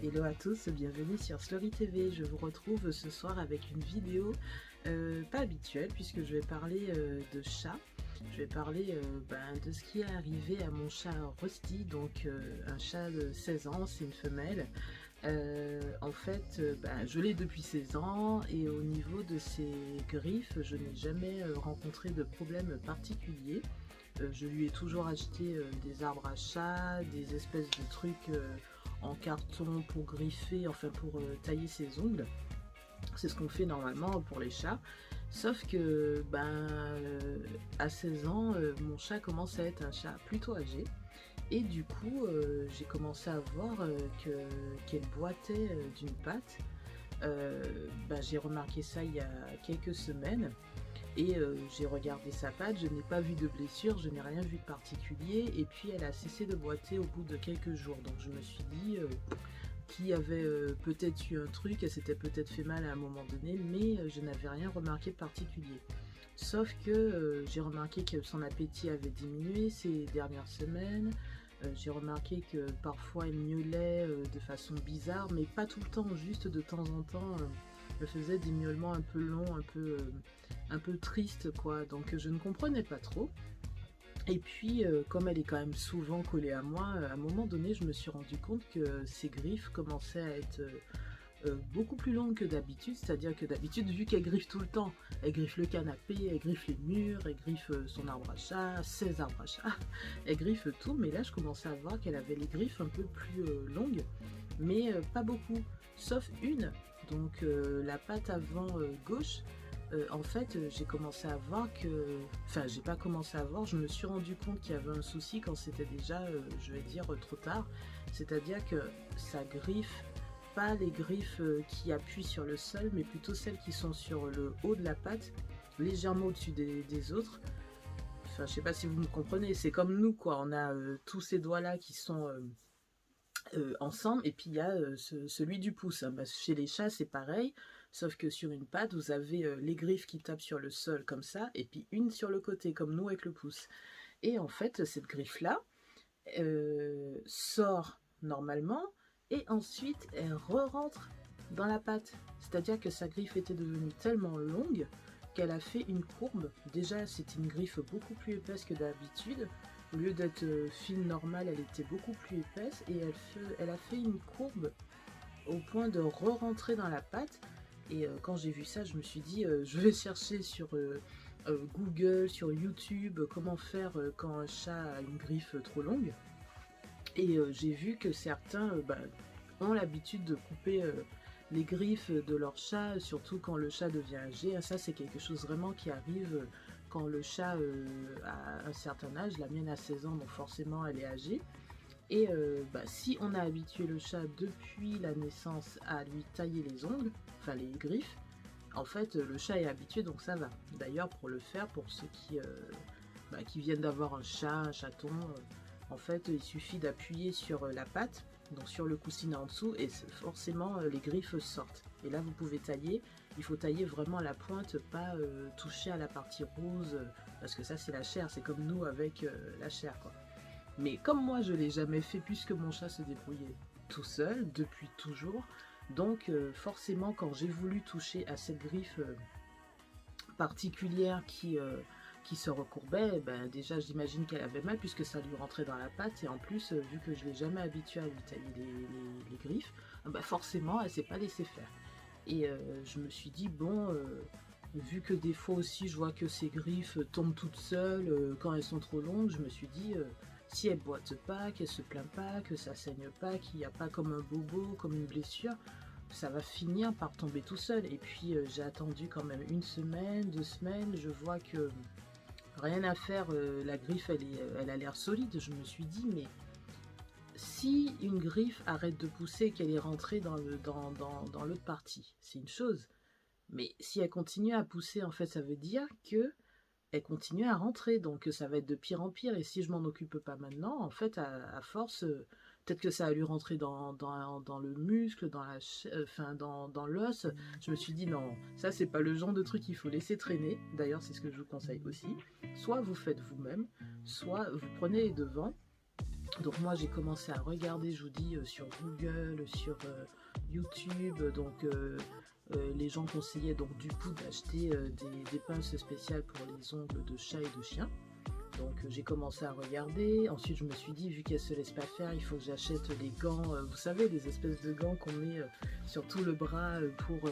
Hello à tous, bienvenue sur Slory TV. Je vous retrouve ce soir avec une vidéo pas habituelle puisque je vais parler de chat. Je vais parler de ce qui est arrivé à mon chat Rusty, donc un chat de 16 ans, c'est une femelle. Je l'ai depuis 16 ans et au niveau de ses griffes, je n'ai jamais rencontré de problème particulier. Je lui ai toujours acheté des arbres à chat, des espèces de trucs en carton pour griffer, enfin pour tailler ses ongles. C'est ce qu'on fait normalement pour les chats. Sauf que à 16 ans, mon chat commence à être un chat plutôt âgé. Et du coup, j'ai commencé à voir qu'elle boitait d'une patte. J'ai remarqué ça il y a quelques semaines. Et j'ai regardé sa patte, je n'ai pas vu de blessure, je n'ai rien vu de particulier. Et puis elle a cessé de boiter au bout de quelques jours. Donc je me suis dit qu'il y avait peut-être eu un truc, elle s'était peut-être fait mal à un moment donné, mais je n'avais rien remarqué de particulier. Sauf que j'ai remarqué que son appétit avait diminué ces dernières semaines. J'ai remarqué que parfois elle miaulait de façon bizarre, mais pas tout le temps, juste de temps en temps. Elle faisait des miaulements un peu longs, un peu tristes, quoi. Donc je ne comprenais pas trop. Et puis, comme elle est quand même souvent collée à moi, à un moment donné, je me suis rendu compte que ses griffes commençaient à être beaucoup plus longues que d'habitude. C'est-à-dire que d'habitude, vu qu'elle griffe tout le temps, elle griffe le canapé, elle griffe les murs, elle griffe son arbre à chat, ses arbres à chat, elle griffe tout. Mais là, je commençais à voir qu'elle avait les griffes un peu plus longues, mais pas beaucoup, sauf une. Donc la patte avant gauche, j'ai commencé à voir que... Enfin, j'ai pas commencé à voir, je me suis rendu compte qu'il y avait un souci quand c'était déjà, je vais dire, trop tard. C'est-à-dire que ça griffe pas les griffes qui appuient sur le sol, mais plutôt celles qui sont sur le haut de la patte, légèrement au-dessus des autres. Enfin, je sais pas si vous me comprenez, c'est comme nous, quoi. On a tous ces doigts-là qui sont... ensemble, et puis il y a celui du pouce, hein. Chez les chats c'est pareil, sauf que sur une patte vous avez les griffes qui tapent sur le sol comme ça, et puis une sur le côté comme nous avec le pouce. Et en fait cette griffe là sort normalement et ensuite elle re-rentre dans la patte, c'est à dire que sa griffe était devenue tellement longue qu'elle a fait une courbe. Déjà c'est une griffe beaucoup plus épaisse que d'habitude. Au lieu d'être fine normale, elle était beaucoup plus épaisse et elle a fait une courbe au point de re-rentrer dans la pâte. Et quand j'ai vu ça, je me suis dit, je vais chercher sur Google, sur YouTube, comment faire quand un chat a une griffe trop longue. Et j'ai vu que certains ont l'habitude de couper les griffes de leur chat, surtout quand le chat devient âgé. Ça, c'est quelque chose vraiment qui arrive quand le chat a un certain âge. La mienne a 16 ans, donc forcément, elle est âgée. Et si on a habitué le chat depuis la naissance à lui tailler les ongles, enfin les griffes, en fait, le chat est habitué, donc ça va. D'ailleurs, pour le faire, pour ceux qui viennent d'avoir un chat, un chaton, en fait, il suffit d'appuyer sur la patte, donc sur le coussinet en dessous, et forcément les griffes sortent. Et là, vous pouvez tailler. Il faut tailler vraiment la pointe, pas toucher à la partie rose, parce que ça, c'est la chair. C'est comme nous avec la chair, quoi. Mais comme moi, je l'ai jamais fait, puisque mon chat se débrouillait tout seul, depuis toujours, donc forcément, quand j'ai voulu toucher à cette griffe particulière qui se recourbait, déjà j'imagine qu'elle avait mal puisque ça lui rentrait dans la patte, et en plus vu que je l'ai jamais habituée à lui tailler les griffes, forcément elle s'est pas laissée faire. Et je me suis dit bon, vu que des fois aussi je vois que ces griffes tombent toutes seules quand elles sont trop longues, je me suis dit si elle boite pas, qu'elle se plaint pas, que ça saigne pas, qu'il n'y a pas comme un bobo, comme une blessure, ça va finir par tomber tout seul. Et puis j'ai attendu quand même une semaine, 2 semaines, je vois que rien à faire, la griffe elle a l'air solide. Je me suis dit mais si une griffe arrête de pousser, qu'elle est rentrée dans l'autre partie, c'est une chose. Mais si elle continue à pousser, en fait ça veut dire que elle continue à rentrer, donc ça va être de pire en pire. Et si je m'en occupe pas maintenant, en fait à force, peut-être que ça a lui rentrer dans le muscle, dans l'os. Je me suis dit non, ça c'est pas le genre de truc qu'il faut laisser traîner. D'ailleurs c'est ce que je vous conseille aussi. Soit vous faites vous-même, soit vous prenez les devants, Donc moi j'ai commencé à regarder, je vous dis, sur Google, sur YouTube, donc les gens conseillaient donc du coup d'acheter des pinces spéciales pour les ongles de chat et de chien. Donc j'ai commencé à regarder, ensuite je me suis dit, vu qu'elle se laisse pas faire, il faut que j'achète les gants, vous savez, les espèces de gants qu'on met sur tout le bras pour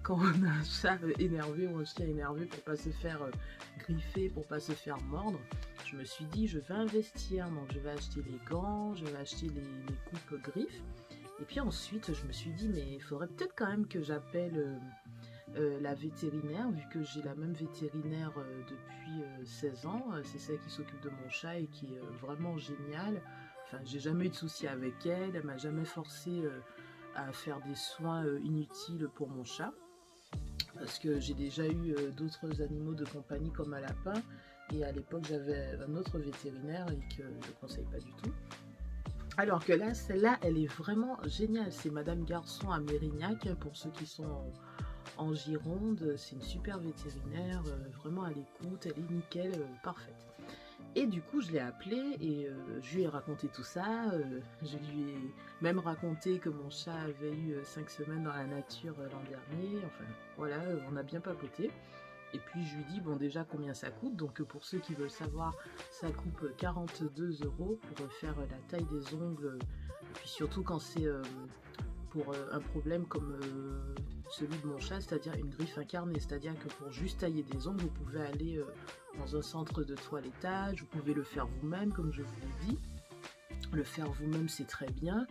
quand on a un chat énervé ou un chien énervé pour pas se faire griffer, pour pas se faire mordre. Je me suis dit, je vais investir, donc je vais acheter les gants, je vais acheter les coupes griffes. Et puis ensuite, je me suis dit, mais il faudrait peut-être quand même que j'appelle la vétérinaire, vu que j'ai la même vétérinaire depuis 16 ans. C'est celle qui s'occupe de mon chat et qui est vraiment géniale. Enfin, j'ai jamais eu de soucis avec elle, elle m'a jamais forcé à faire des soins inutiles pour mon chat. Parce que j'ai déjà eu d'autres animaux de compagnie comme un lapin. Et à l'époque, j'avais un autre vétérinaire et que je ne conseille pas du tout. Alors que là, celle-là, elle est vraiment géniale. C'est Madame Garçon à Mérignac, pour ceux qui sont en Gironde. C'est une super vétérinaire, vraiment à l'écoute, elle est nickel, parfaite. Et du coup, je l'ai appelée et je lui ai raconté tout ça. Je lui ai même raconté que mon chat avait eu 5 semaines dans la nature l'an dernier. Enfin, voilà, on a bien papoté. Et puis je lui dis, bon déjà combien ça coûte. Donc pour ceux qui veulent savoir, ça coûte 42 € pour faire la taille des ongles. Et puis surtout quand c'est pour un problème comme celui de mon chat, c'est-à-dire une griffe incarnée. C'est-à-dire que pour juste tailler des ongles, vous pouvez aller dans un centre de toilettage, vous pouvez le faire vous-même, comme je vous l'ai dit. Le faire vous-même, c'est très bien.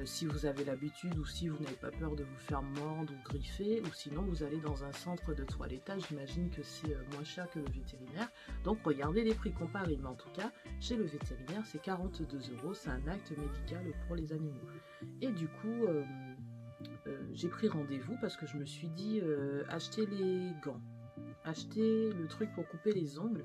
Si vous avez l'habitude ou si vous n'avez pas peur de vous faire mordre ou griffer, ou sinon vous allez dans un centre de toilettage, j'imagine que c'est moins cher que le vétérinaire. Donc regardez les prix comparés, mais en tout cas, chez le vétérinaire, c'est 42 €, c'est un acte médical pour les animaux. Et du coup, j'ai pris rendez-vous parce que je me suis dit, acheter les gants, acheter le truc pour couper les ongles,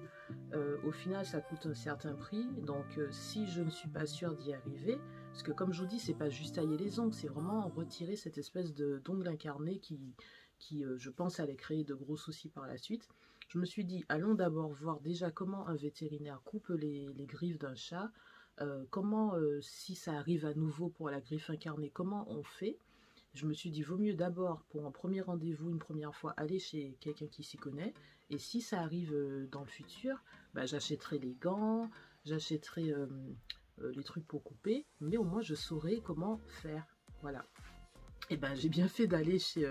au final ça coûte un certain prix, donc si je ne suis pas sûre d'y arriver, parce que comme je vous dis, c'est pas juste tailler les ongles, c'est vraiment retirer cette espèce d'ongle incarné qui je pense allait créer de gros soucis par la suite. Je me suis dit, allons d'abord voir déjà comment un vétérinaire coupe les griffes d'un chat, comment, si ça arrive à nouveau pour la griffe incarnée, comment on fait. Je me suis dit, vaut mieux d'abord, pour un premier rendez-vous, une première fois, aller chez quelqu'un qui s'y connaît. Et si ça arrive dans le futur, bah, j'achèterai les gants, j'achèterai les trucs pour couper, mais au moins je saurai comment faire. Voilà. Et ben j'ai bien fait d'aller chez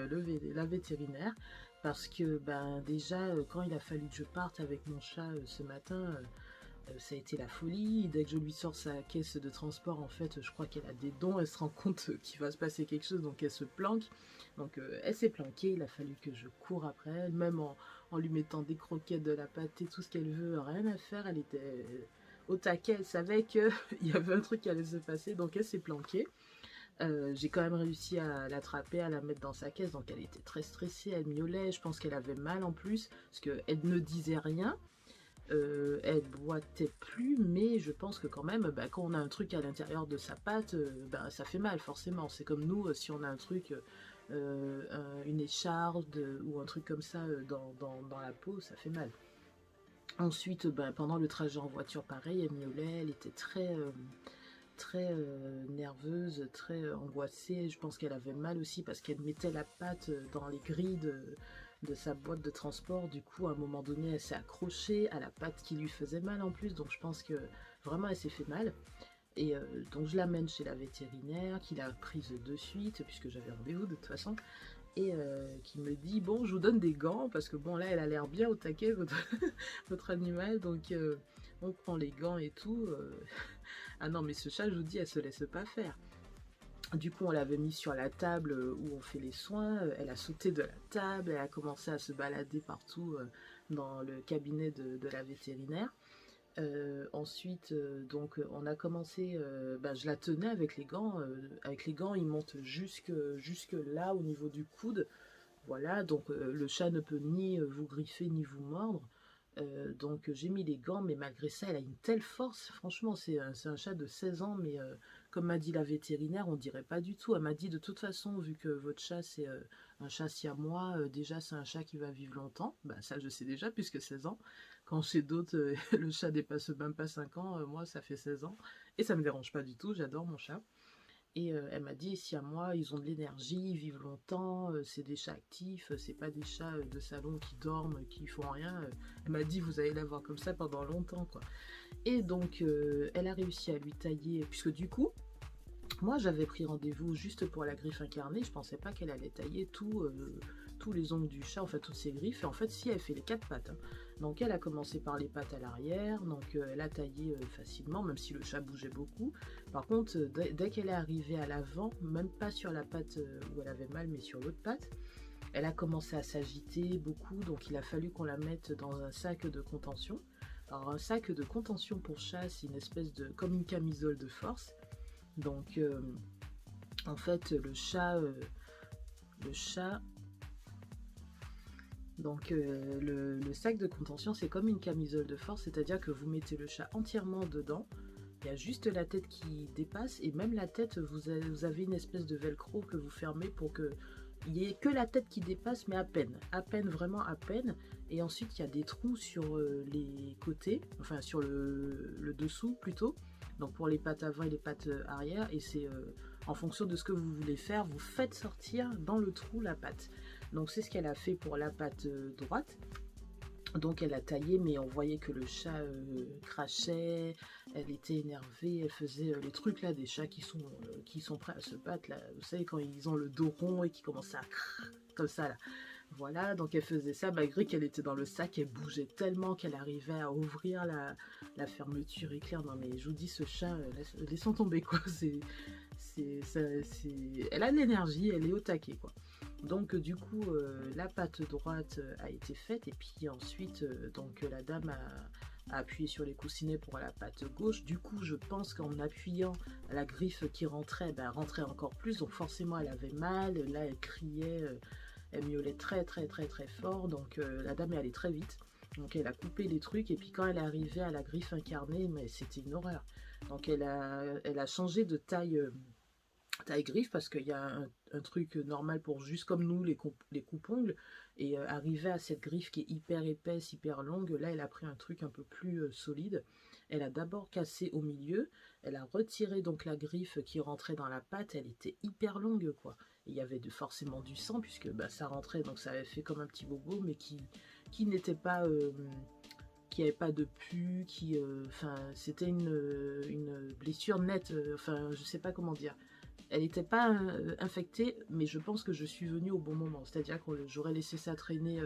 la vétérinaire, parce que ben déjà, quand il a fallu que je parte avec mon chat ce matin, ça a été la folie. Dès que je lui sors sa caisse de transport, en fait, je crois qu'elle a des dons. Elle se rend compte qu'il va se passer quelque chose, donc elle se planque. Donc elle s'est planquée. Il a fallu que je cours après elle, même en lui mettant des croquettes, de la pâtée, tout ce qu'elle veut, rien à faire. Elle était au taquet. Elle savait qu'il y avait un truc qui allait se passer, donc elle s'est planquée. J'ai quand même réussi à l'attraper, à la mettre dans sa caisse, donc elle était très stressée, elle miaulait, je pense qu'elle avait mal en plus, parce qu'elle ne disait rien. Elle boitait plus, mais je pense que quand même, bah, quand on a un truc à l'intérieur de sa patte, bah, ça fait mal forcément. C'est comme nous, si on a un truc, une écharde ou un truc comme ça dans la peau, ça fait mal. Ensuite, bah, pendant le trajet en voiture, pareil, elle miaulait, elle était très nerveuse, très angoissée. Je pense qu'elle avait mal aussi parce qu'elle mettait la patte dans les grilles de sa boîte de transport. Du coup, à un moment donné, elle s'est accrochée à la patte qui lui faisait mal en plus. Donc je pense que vraiment, elle s'est fait mal. Et donc je l'amène chez la vétérinaire, qui l'a prise de suite, puisque j'avais rendez-vous de toute façon. Et qui me dit, bon, je vous donne des gants, parce que bon, là, elle a l'air bien au taquet, votre animal. Donc on prend les gants et tout. Ah non, mais ce chat, je vous dis, elle se laisse pas faire. Du coup, on l'avait mis sur la table où on fait les soins. Elle a sauté de la table, elle a commencé à se balader partout dans le cabinet de la vétérinaire. Ensuite, donc, on a commencé. Ben, je la tenais avec les gants. Avec les gants, ils montent jusque là, au niveau du coude. Voilà, donc le chat ne peut ni vous griffer ni vous mordre. Donc j'ai mis les gants, mais malgré ça, elle a une telle force. Franchement, c'est un chat de 16 ans, mais comme m'a dit la vétérinaire, on dirait pas du tout. Elle m'a dit de toute façon, vu que votre chat c'est un chat siamois, déjà c'est un chat qui va vivre longtemps. Bah ça je sais déjà puisque 16 ans. Quand chez d'autres, le chat dépasse même pas 5 ans, moi ça fait 16 ans. Et ça me dérange pas du tout, j'adore mon chat. Et elle m'a dit, siamois, ils ont de l'énergie, ils vivent longtemps, c'est des chats actifs, c'est pas des chats de salon qui dorment, qui font rien. Elle m'a dit, vous allez l'avoir comme ça pendant longtemps, quoi. Et donc, elle a réussi à lui tailler, puisque du coup, moi j'avais pris rendez-vous juste pour la griffe incarnée, je pensais pas qu'elle allait tailler tous les ongles du chat, enfin toutes ses griffes, et en fait si, elle fait les 4 pattes. Hein. Donc elle a commencé par les pattes à l'arrière, donc elle a taillé facilement, même si le chat bougeait beaucoup. Par contre, dès qu'elle est arrivée à l'avant, même pas sur la patte où elle avait mal, mais sur l'autre patte, elle a commencé à s'agiter beaucoup, donc il a fallu qu'on la mette dans un sac de contention. Alors un sac de contention pour chat, c'est une espèce de, comme une camisole de force. Donc en fait le sac de contention c'est comme une camisole de force, c'est-à-dire que vous mettez le chat entièrement dedans, il y a juste la tête qui dépasse et même la tête vous avez une espèce de velcro que vous fermez pour que il n'y ait que la tête qui dépasse mais à peine, vraiment à peine, et ensuite il y a des trous sur les côtés, enfin sur le dessous plutôt, donc pour les pattes avant et les pattes arrière, et c'est en fonction de ce que vous voulez faire, vous faites sortir dans le trou la patte. Donc c'est ce qu'elle a fait pour la patte droite. Donc elle a taillé, mais on voyait que le chat crachait, elle était énervée, elle faisait les trucs là des chats qui sont prêts à se battre là. Vous savez quand ils ont le dos rond et qui commencent à comme ça là. Voilà, donc elle faisait ça malgré qu'elle était dans le sac, elle bougeait tellement qu'elle arrivait à ouvrir la fermeture éclair. Non mais je vous dis ce chat, laissons tomber quoi. Elle a de l'énergie, elle est au taquet quoi. Donc du coup la patte droite a été faite et puis ensuite donc la dame a appuyé sur les coussinets pour la patte gauche. Du coup je pense qu'en appuyant la griffe qui rentrait, ben, rentrait encore plus, donc forcément elle avait mal, là elle criait, elle miaulait très très très très fort, donc la dame est allée très vite. Donc elle a coupé les trucs et puis quand elle est arrivée à la griffe incarnée, mais c'était une horreur. Donc elle a changé de taille griffe parce qu'il y a un truc normal pour juste comme nous les coupe-ongles, et arriver à cette griffe qui est hyper épaisse, hyper longue, là elle a pris un truc un peu plus solide. Elle a d'abord cassé au milieu, elle a retiré donc la griffe qui rentrait dans la pâte, elle était hyper longue quoi. Et il y avait forcément du sang puisque bah, ça rentrait, donc ça avait fait comme un petit bobo mais qui n'était pas... qui avait pas de pus, enfin c'était une blessure nette, enfin je sais pas comment dire. Elle n'était pas infectée, mais je pense que je suis venue au bon moment. C'est-à-dire que j'aurais laissé ça traîner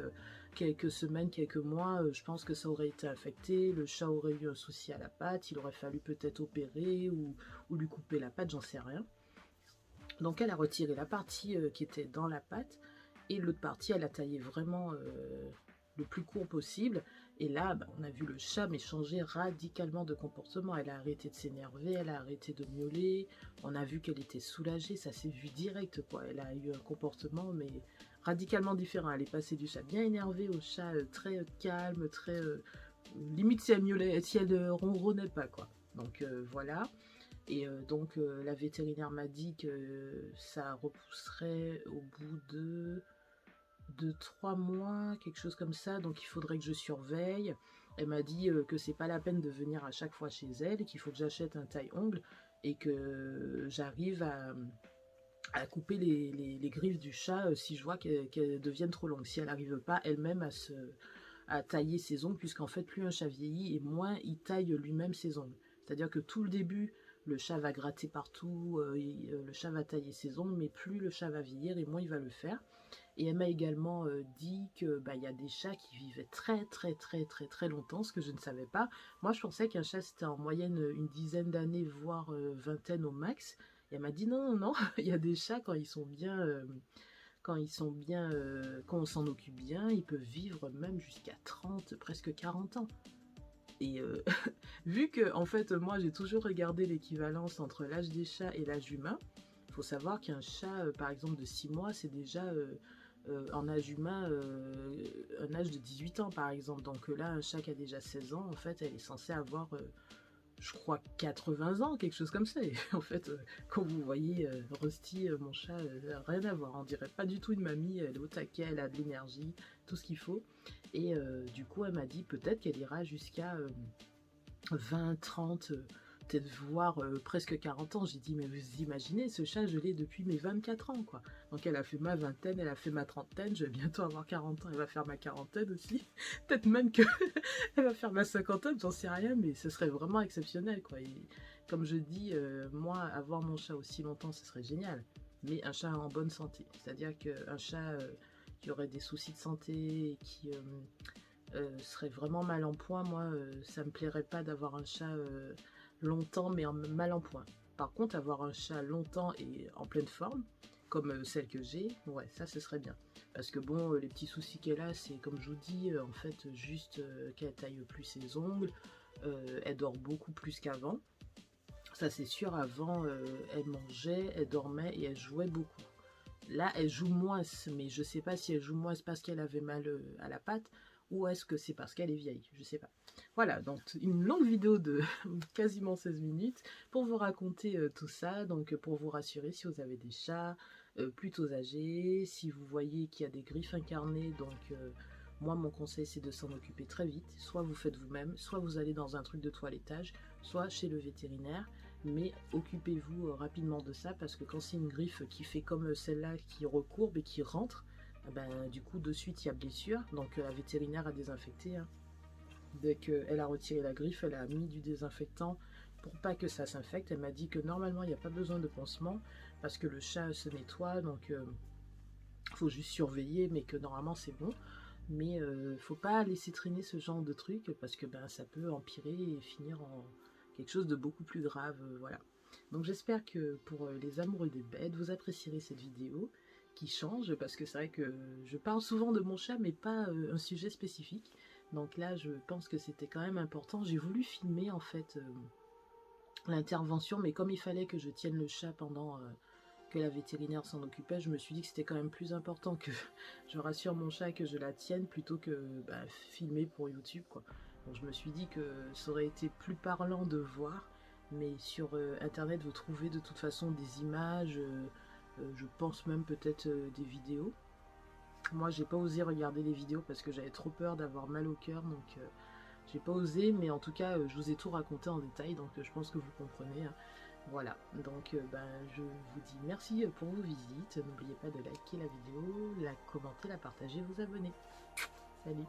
quelques semaines, quelques mois, je pense que ça aurait été infecté, le chat aurait eu un souci à la patte, il aurait fallu peut-être opérer ou lui couper la patte, j'en sais rien. Donc elle a retiré la partie qui était dans la patte, et l'autre partie, elle a taillé vraiment le plus court possible. Et là, bah, on a vu le chat mais changer radicalement de comportement. Elle a arrêté de s'énerver, elle a arrêté de miauler. On a vu qu'elle était soulagée, ça s'est vu direct quoi. Elle a eu un comportement mais radicalement différent. Elle est passée du chat bien énervé au chat très calme, très limite si elle miaulait, si elle ronronnait pas quoi. Donc voilà. Et donc la vétérinaire m'a dit que ça repousserait au bout de 3 mois, quelque chose comme ça, donc il faudrait que je surveille. Elle m'a dit que c'est pas la peine de venir à chaque fois chez elle, qu'il faut que j'achète un taille-ongle et que j'arrive à couper les griffes du chat si je vois qu'elles deviennent trop longues, si elle n'arrive pas elle-même à tailler ses ongles, puisqu'en fait plus un chat vieillit et moins il taille lui-même ses ongles. C'est-à-dire que tout le début, le chat va gratter partout, le chat va tailler ses ongles, mais plus le chat va vieillir et moins il va le faire. Et elle m'a également dit que bah, y a des chats qui vivaient très très très très très longtemps, ce que je ne savais pas. Moi je pensais qu'un chat c'était en moyenne une dizaine d'années, voire vingtaine au max. Et elle m'a dit non, non, non, il y a des chats quand ils sont bien, quand on s'en occupe bien, ils peuvent vivre même jusqu'à 30, presque 40 ans. Et vu que en fait moi j'ai toujours regardé l'équivalence entre l'âge des chats et l'âge humain, il faut savoir qu'un chat par exemple de 6 mois c'est déjà en âge humain un âge de 18 ans par exemple. Donc là un chat qui a déjà 16 ans en fait elle est censée avoir je crois 80 ans, quelque chose comme ça. Et en fait, quand vous voyez Rusty, mon chat, rien à voir. On dirait pas du tout une mamie, elle est au taquet, elle a de l'énergie, tout ce qu'il faut. Et du coup, elle m'a dit peut-être qu'elle ira jusqu'à 20, 30, peut-être voire presque 40 ans. J'ai dit, mais vous imaginez, ce chat, je l'ai depuis mes 24 ans, quoi. Donc elle a fait ma vingtaine, elle a fait ma trentaine, je vais bientôt avoir 40 ans, elle va faire ma quarantaine aussi. Peut-être même que elle va faire ma cinquantaine, j'en sais rien, mais ce serait vraiment exceptionnel, quoi. Et comme je dis, moi, avoir mon chat aussi longtemps, ce serait génial. Mais un chat en bonne santé. C'est-à-dire qu'un chat qui aurait des soucis de santé, qui serait vraiment mal en point, moi, ça me plairait pas d'avoir un chat longtemps, mais mal en point. Par contre, avoir un chat longtemps et en pleine forme, comme celle que j'ai, ouais, ça, ce serait bien. Parce que bon, les petits soucis qu'elle a, c'est comme je vous dis, en fait, juste qu'elle taille plus ses ongles, elle dort beaucoup plus qu'avant. Ça, c'est sûr, avant, elle mangeait, elle dormait et elle jouait beaucoup. Là, elle joue moins, mais je sais pas si elle joue moins parce qu'elle avait mal à la patte ou est-ce que c'est parce qu'elle est vieille, je sais pas. Voilà, donc une longue vidéo de quasiment 16 minutes pour vous raconter tout ça, donc pour vous rassurer si vous avez des chats plutôt âgés, si vous voyez qu'il y a des griffes incarnées, donc moi mon conseil c'est de s'en occuper très vite, soit vous faites vous-même, soit vous allez dans un truc de toilettage, soit chez le vétérinaire, mais occupez-vous rapidement de ça parce que quand c'est une griffe qui fait comme celle-là qui recourbe et qui rentre, ben, du coup de suite il y a blessure, donc la vétérinaire a désinfecté, hein. Dès qu'elle a retiré la griffe, elle a mis du désinfectant pour pas que ça s'infecte. Elle m'a dit que normalement il n'y a pas besoin de pansement parce que le chat se nettoie, donc faut juste surveiller, mais que normalement c'est bon. Mais faut pas laisser traîner ce genre de truc parce que ben, ça peut empirer et finir en quelque chose de beaucoup plus grave. Voilà. Donc j'espère que pour les amoureux des bêtes, vous apprécierez cette vidéo qui change parce que c'est vrai que je parle souvent de mon chat mais pas un sujet spécifique. Donc là je pense que c'était quand même important. J'ai voulu filmer en fait l'intervention mais comme il fallait que je tienne le chat pendant que la vétérinaire s'en occupait, je me suis dit que c'était quand même plus important que je rassure mon chat que je la tienne plutôt que bah, filmer pour YouTube, quoi. Donc je me suis dit que ça aurait été plus parlant de voir, mais sur internet vous trouvez de toute façon des images, je pense même peut-être des vidéos. Moi j'ai pas osé regarder les vidéos parce que j'avais trop peur d'avoir mal au cœur, donc j'ai pas osé, mais en tout cas je vous ai tout raconté en détail, donc je pense que vous comprenez, hein. Voilà, donc ben, je vous dis merci pour vos visites. N'oubliez pas de liker la vidéo, la commenter, la partager, vous abonner. Salut!